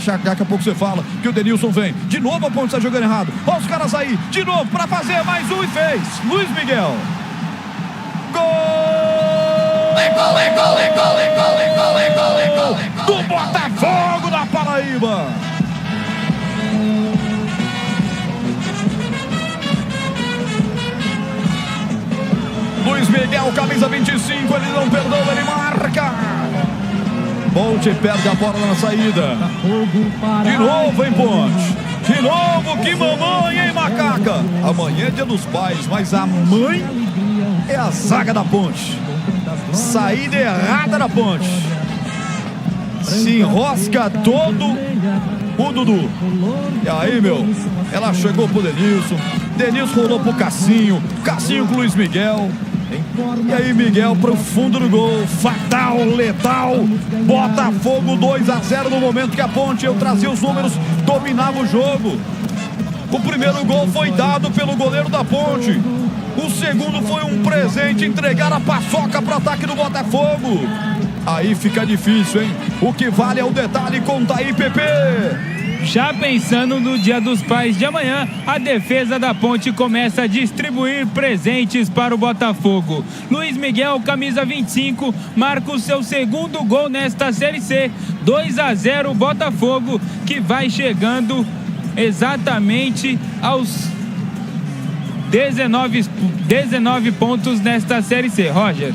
relaxar, daqui a pouco você fala que o Denilson vem. De novo a Ponte está jogando errado. Olha os caras aí, de novo, para fazer mais um e fez. Luiz Miguel. Gol! É gol, é gol, é gol, é gol, é gol, é gol, é gol, é gol. Do Botafogo da Paraíba. Luiz Miguel, camisa 25, ele não perdoa, ele marca. Ponte perde a bola na saída. De novo, hein, Ponte? De novo, que mamãe, hein, Macaca? Amanhã é dia dos pais, mas a mãe é a zaga da Ponte. Saída errada da Ponte. Se enrosca todo o Dudu. E aí, meu? Ela chegou pro Denilson. Denilson rolou pro Cassinho. Cassinho com o Luiz Miguel. E aí, Miguel pro fundo do gol. Fatal, letal. Botafogo 2-0 no momento que a Ponte, eu trazia os números, dominava o jogo. O primeiro gol foi dado pelo goleiro da Ponte. O segundo foi um presente, entregar a paçoca pro ataque do Botafogo. Aí fica difícil, hein? O que vale é o detalhe, conta aí, Pepe. Já pensando no Dia dos Pais de amanhã, a defesa da Ponte começa a distribuir presentes para o Botafogo. Luiz Miguel, camisa 25, marca o seu segundo gol nesta Série C. 2-0 Botafogo, que vai chegando exatamente aos 19 pontos nesta Série C. Roger.